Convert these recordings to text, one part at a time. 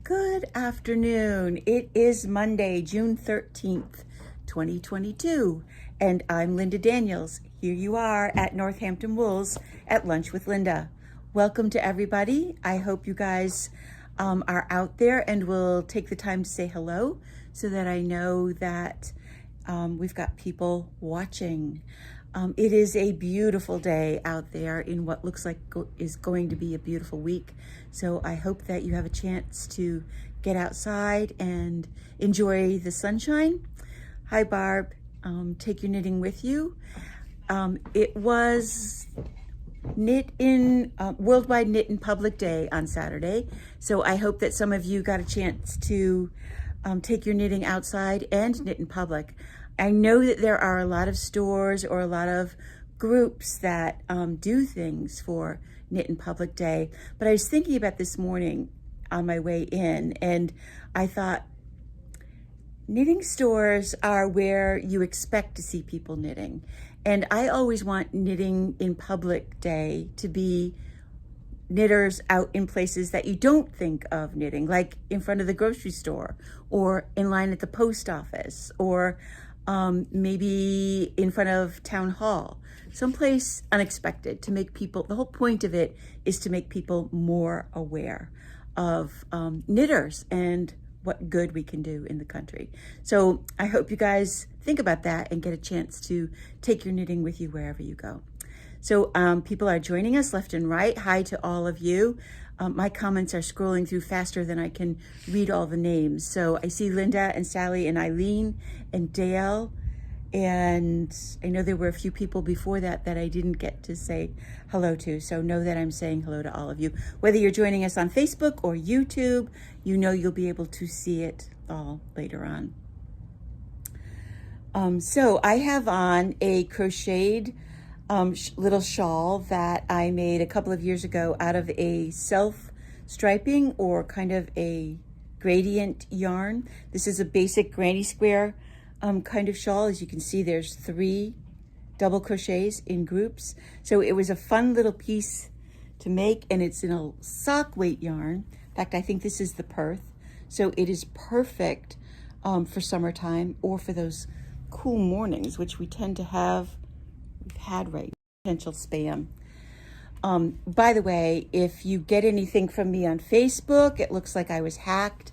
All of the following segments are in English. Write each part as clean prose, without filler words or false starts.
Good afternoon. It is Monday, June 13th, 2022, and I'm Linda Daniels. Here you are at Northampton Wools at Lunch with Linda. Welcome to everybody. I hope you guys are out there and will take the time to say hello so that I know that we've got people watching. It is a beautiful day out there in what looks like is going to be a beautiful week. So I hope that you have a chance to get outside and enjoy the sunshine. Hi, Barb. Take your knitting with you. It was Worldwide Knit in Public Day on Saturday. So I hope that some of you got a chance to take your knitting outside and knit in public. I know that there are a lot of stores or a lot of groups that do things for Knit in Public Day, but I was thinking about this morning on my way in, and I thought knitting stores are where you expect to see people knitting. And I always want Knitting in Public Day to be knitters out in places that you don't think of knitting, like in front of the grocery store or in line at the post office or maybe in front of town hall, someplace unexpected, to make people, the whole point of it is to make people more aware of knitters and what good we can do in the country. So I hope you guys think about that and get a chance to take your knitting with you wherever you go. So people are joining us left and right. Hi to all of you. My comments are scrolling through faster than I can read all the names. So I see Linda and Sally and Eileen and Dale. And I know there were a few people before that that I didn't get to say hello to. So know that I'm saying hello to all of you. Whether you're joining us on Facebook or YouTube, you know you'll be able to see it all later on. So I have on a crocheted little shawl that I made a couple of years ago out of a self-striping or kind of a gradient yarn. This is a basic granny square kind of shawl. As you can see, there's 3 double crochets in groups. So it was a fun little piece to make, and it's in a sock weight yarn. In fact, I think this is the Perth. So it is perfect for summertime or for those cool mornings, which we tend to have. We've had right potential spam. By the way, if you get anything from me on Facebook, it looks like I was hacked,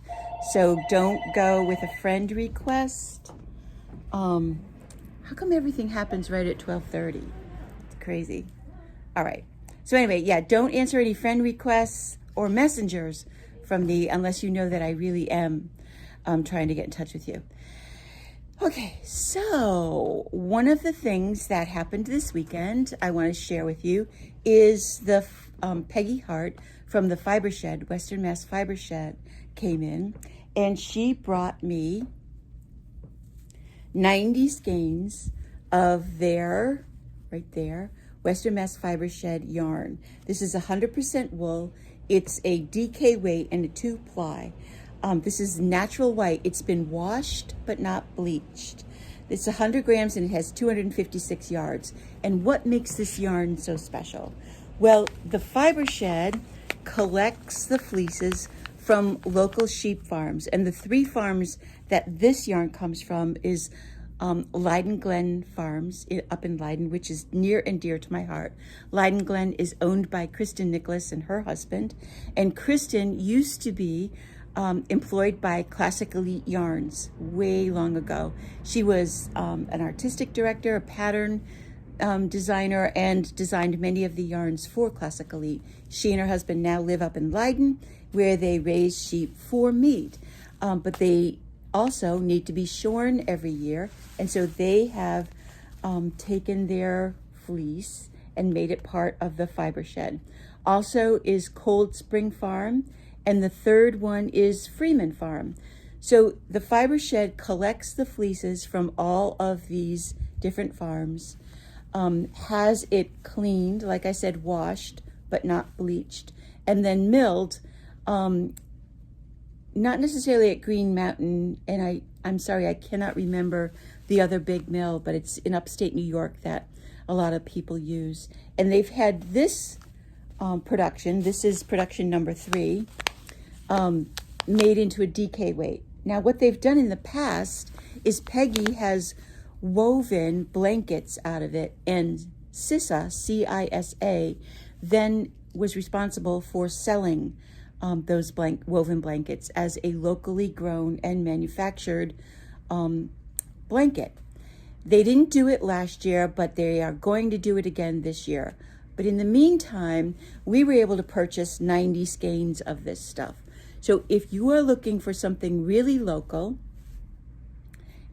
so don't go with a friend request. How come everything happens right at 12:30? It's crazy. All right. So anyway, yeah, don't answer any friend requests or messengers from me unless you know that I really am trying to get in touch with you. Okay, so one of the things that happened this weekend I want to share with you is the Peggy Hart from the Fiber Shed, Western Mass Fiber Shed, came in, and she brought me 90 skeins of their, right there, Western Mass Fiber Shed yarn. This is 100% wool. It's a DK weight and a 2-ply. This is natural white. It's been washed but not bleached. It's 100 grams and it has 256 yards. And what makes this yarn so special? Well, the Fiber Shed collects the fleeces from local sheep farms. And the 3 farms that this yarn comes from is Leyden Glen Farms up in Leyden, which is near and dear to my heart. Leyden Glen is owned by Kristen Nicholas and her husband. And Kristen used to be employed by Classic Elite Yarns way long ago. She was an artistic director, a pattern designer, and designed many of the yarns for Classic Elite. She and her husband now live up in Leyden, where they raise sheep for meat. But they also need to be shorn every year, and so they have taken their fleece and made it part of the Fiber Shed. Also is Cold Spring Farm, and the third one is Freeman Farm. So the Fiber Shed collects the fleeces from all of these different farms, has it cleaned, like I said, washed, but not bleached, and then milled, not necessarily at Green Mountain, and I'm sorry, I cannot remember the other big mill, but it's in upstate New York that a lot of people use. And they've had this production. This is production number 3. made into a DK weight. Now, what they've done in the past is Peggy has woven blankets out of it, and CISA, C-I-S-A, then was responsible for selling those woven blankets as a locally grown and manufactured blanket. They didn't do it last year, but they are going to do it again this year. But in the meantime, we were able to purchase 90 skeins of this stuff. So if you are looking for something really local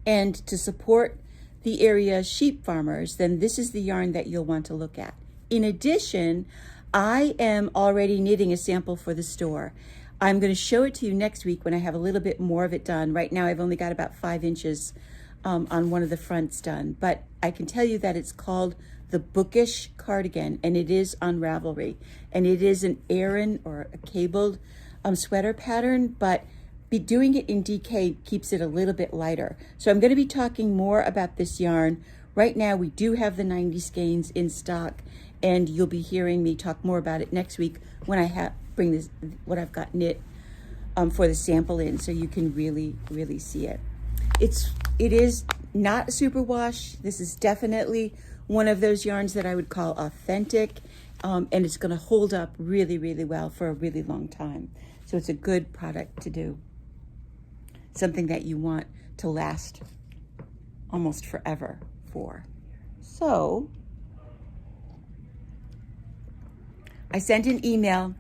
and to support the area sheep farmers, then this is the yarn that you'll want to look at. In addition, I am already knitting a sample for the store. I'm going to show it to you next week when I have a little bit more of it done. Right now I've only got about 5 inches on one of the fronts done, but I can tell you that it's called the Bookish Cardigan, and it is on Ravelry, and it is an Aran or a cabled sweater pattern, but doing it in DK keeps it a little bit lighter. So I'm going to be talking more about this yarn. Right now we do have the 90 skeins in stock, and you'll be hearing me talk more about it next week when I bring this what I've got knit for the sample in, so you can really see it. It is not a superwash. This is definitely one of those yarns that I would call authentic, and it's going to hold up really well for a really long time. So it's a good product to do, something that you want to last almost forever for. So I sent an email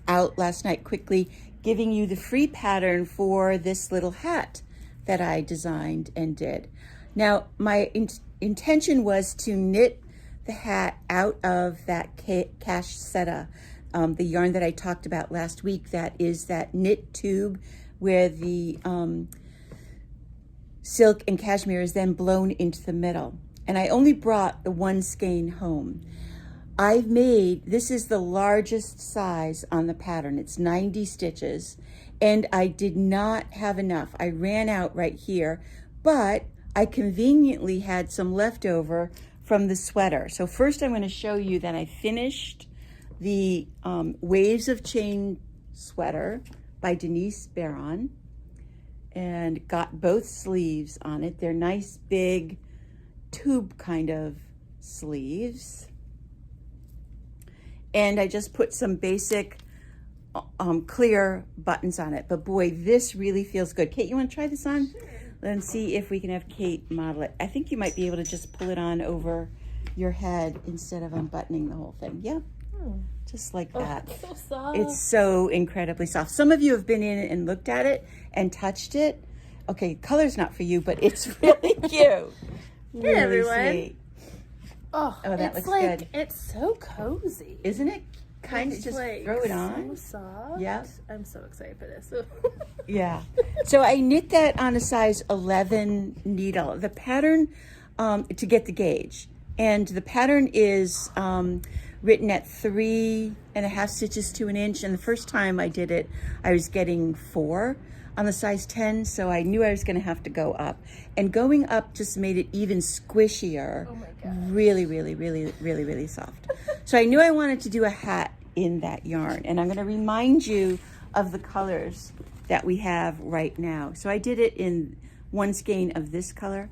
out last night quickly giving you the free pattern for this little hat that I designed and did. Now, my intention was to knit the hat out of that Cash Seta, the yarn that I talked about last week. That is that knit tube where the silk and cashmere is then blown into the middle. And I only brought the 1 skein home. This is the largest size on the pattern. It's 90 stitches, and I did not have enough. I ran out right here, but I conveniently had some leftover from the sweater. So first I'm going to show you that I finished the Waves of Change sweater by Denise Barron and got both sleeves on it. They're nice big tube kind of sleeves. And I just put some basic clear buttons on it. But boy, this really feels good. Kate, you want to try this on? Sure. Let's see if we can have Kate model it. I think you might be able to just pull it on over your head instead of unbuttoning the whole thing. Yeah, just like that. It's so soft. It's so incredibly soft. Some of you have been in and looked at it and touched it. Okay, color's not for you, but it's really cute. Hey, everyone. Sweet. Oh, that looks good. It's so cozy. Isn't it? Kind of just throw it on. So soft. Yeah. I'm so excited for this. Yeah. So I knit that on a size 11 needle. The pattern, to get the gauge. And the pattern is written at 3.5 stitches to an inch. And the first time I did it, I was getting 4 on the size 10. So I knew I was going to have to go up. And going up just made it even squishier. Oh my God. Really soft. So I knew I wanted to do a hat in that yarn. And I'm going to remind you of the colors that we have right now. So I did it in 1 skein of this color.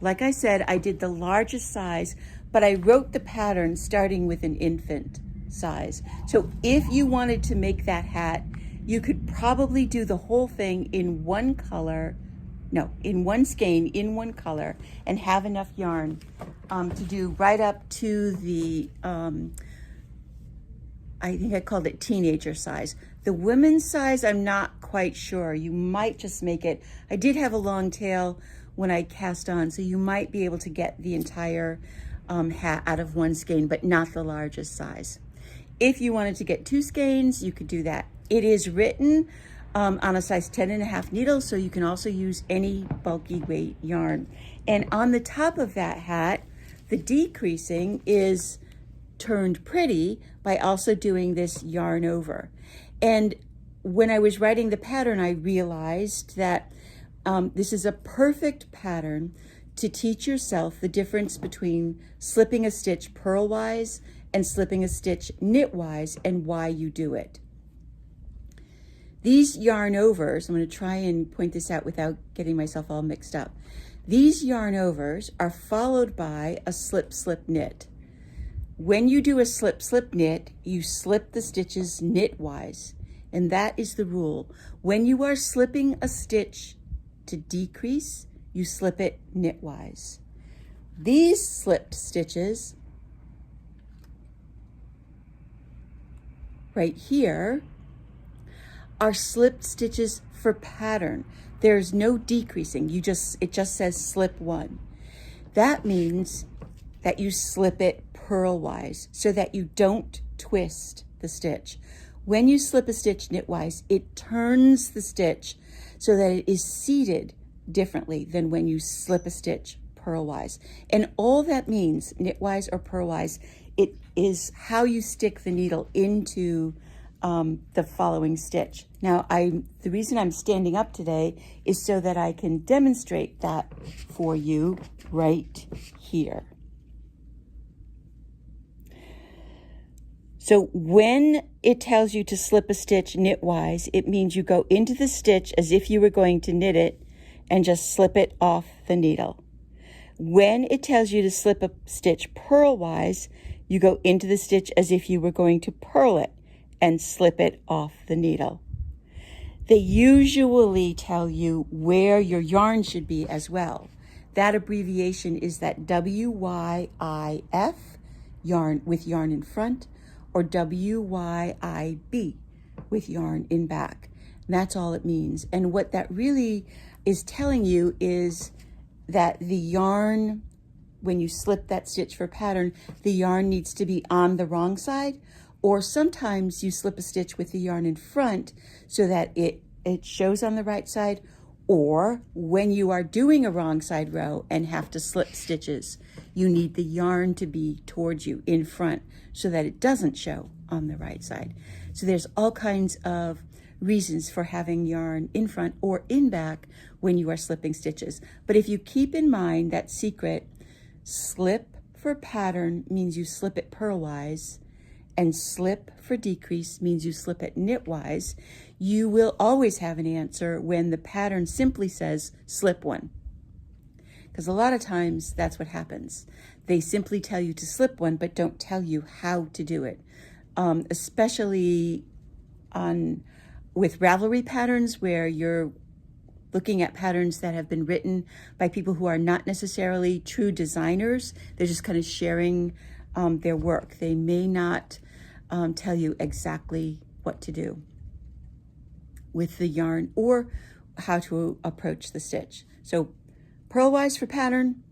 Like I said, I did the largest size, but I wrote the pattern starting with an infant size. So if you wanted to make that hat, you could probably do the whole thing in 1 color, in 1 skein, in 1 color, and have enough yarn to do right up to the, I think I called it teenager size. The women's size, I'm not quite sure. You might just make it, I did have a long tail when I cast on, so you might be able to get the entire hat out of 1 skein, but not the largest size. If you wanted to get 2 skeins, you could do that. It is written on a size 10.5 needle, so you can also use any bulky weight yarn. And on the top of that hat, the decreasing is turned pretty by also doing this yarn over. And when I was writing the pattern, I realized that this is a perfect pattern to teach yourself the difference between slipping a stitch purlwise and slipping a stitch knitwise and why you do it. These yarn overs, I'm going to try and point this out without getting myself all mixed up. These yarn overs are followed by a slip slip knit. When you do a slip slip knit, you slip the stitches knitwise, and that is the rule. When you are slipping a stitch to decrease, you slip it knitwise. These slipped stitches right here are slipped stitches for pattern. There's no decreasing. It just says slip one. That means that you slip it purlwise so that you don't twist the stitch. When you slip a stitch knitwise, it turns the stitch so that it is seated differently than when you slip a stitch purlwise. And all that means, knitwise or purlwise, it is how you stick the needle into the following stitch. Now, the reason I'm standing up today is so that I can demonstrate that for you right here. So when it tells you to slip a stitch knitwise, it means you go into the stitch as if you were going to knit it and just slip it off the needle. When it tells you to slip a stitch purlwise, you go into the stitch as if you were going to purl it and slip it off the needle. They usually tell you where your yarn should be as well. That abbreviation is that WYIF, yarn with yarn in front, or WYIB with yarn in back. And that's all it means. And what that really is telling you is that the yarn, when you slip that stitch for pattern, the yarn needs to be on the wrong side, or sometimes you slip a stitch with the yarn in front so that it shows on the right side, or when you are doing a wrong side row and have to slip stitches, you need the yarn to be towards you in front so that it doesn't show on the right side. So there's all kinds of reasons for having yarn in front or in back when you are slipping stitches. But if you keep in mind that secret, slip for pattern means you slip it purlwise, and slip for decrease means you slip it knitwise, you will always have an answer when the pattern simply says slip one. Because a lot of times that's what happens. They simply tell you to slip one, but don't tell you how to do it. Especially with Ravelry patterns, where you're looking at patterns that have been written by people who are not necessarily true designers. They're just kind of sharing their work. They may not tell you exactly what to do with the yarn or how to approach the stitch. So purlwise for pattern,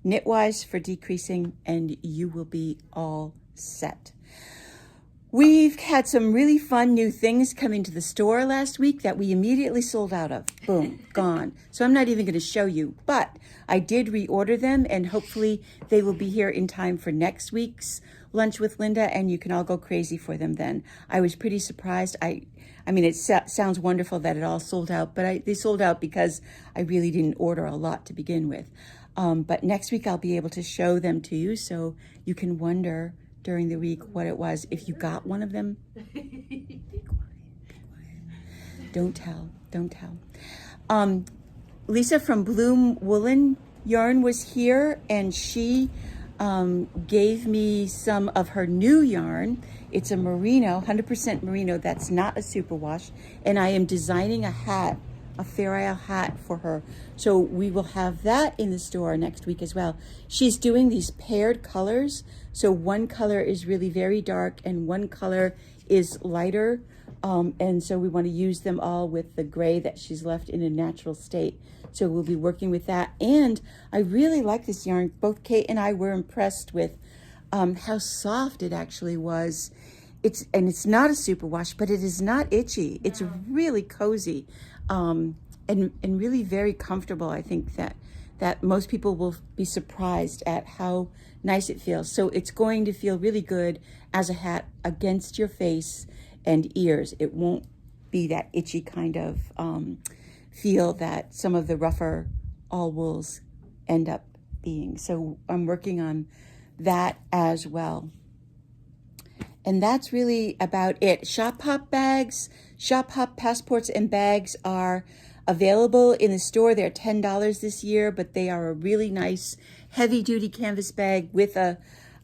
knitwise for decreasing, and you will be all set. We've had some really fun new things come into the store last week that we immediately sold out of. Boom, gone. So I'm not even going to show you, but I did reorder them, and hopefully they will be here in time for next week's Lunch with Linda, and you can all go crazy for them then. I was pretty surprised. I mean, it sounds wonderful that it all sold out, but they sold out because I really didn't order a lot to begin with. But next week I'll be able to show them to you so you can wonder during the week what it was. If you got one of them, be quiet. Don't tell. Lisa from Bloom Woolen Yarn was here, and she gave me some of her new yarn. It's a merino, 100% merino. That's not a superwash. And I am designing a hat, a Fair Isle hat for her. So we will have that in the store next week as well. She's doing these paired colors. So one color is really very dark and one color is lighter. And so we want to use them all with the gray that she's left in a natural state. So we'll be working with that. And I really like this yarn. Both Kate and I were impressed with how soft it actually was. It's not a superwash, but it is not itchy. It's really cozy and really very comfortable. I think that most people will be surprised at how nice it feels. So it's going to feel really good as a hat against your face and ears. It won't be that itchy kind of feel that some of the rougher all wools end up being. So I'm working on that as well. And that's really about it. Shop Pop bags. Shop Hop passports and bags are available in the store. They're $10 this year, but they are a really nice heavy-duty canvas bag with a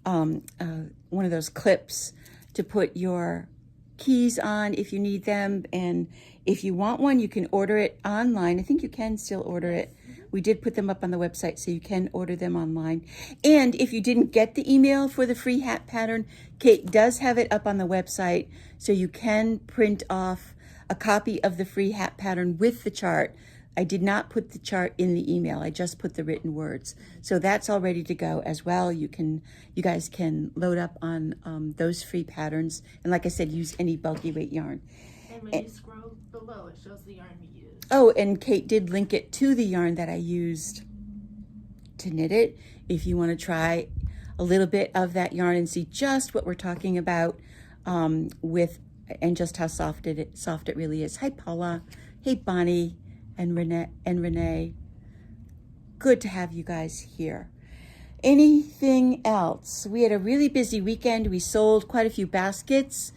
one of those clips to put your keys on if you need them. And if you want one, you can order it online. I think you can still order it. We did put them up on the website, so you can order them online. And if you didn't get the email for the free hat pattern, Kate does have it up on the website, so you can print off a copy of the free hat pattern with the chart. I did not put the chart in the email. I just put the written words. So that's all ready to go as well. You guys can load up on those free patterns. And like I said, use any bulky weight yarn. And when you scroll below, it shows the yarn you used. Oh, and Kate did link it to the yarn that I used to knit it. If you want to try a little bit of that yarn and see just what we're talking about and just how soft it really is. Hi, Paula. Hey, Bonnie and Renee. Good to have you guys here. Anything else? We had a really busy weekend. We sold quite a few baskets.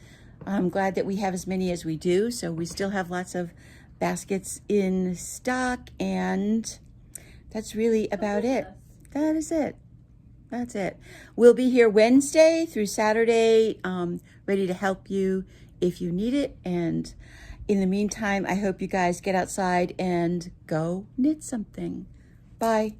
I'm glad that we have as many as we do. So we still have lots of baskets in stock, and that's really about it. That is it. That's it. We'll be here Wednesday through Saturday, ready to help you if you need it. And in the meantime, I hope you guys get outside and go knit something. Bye.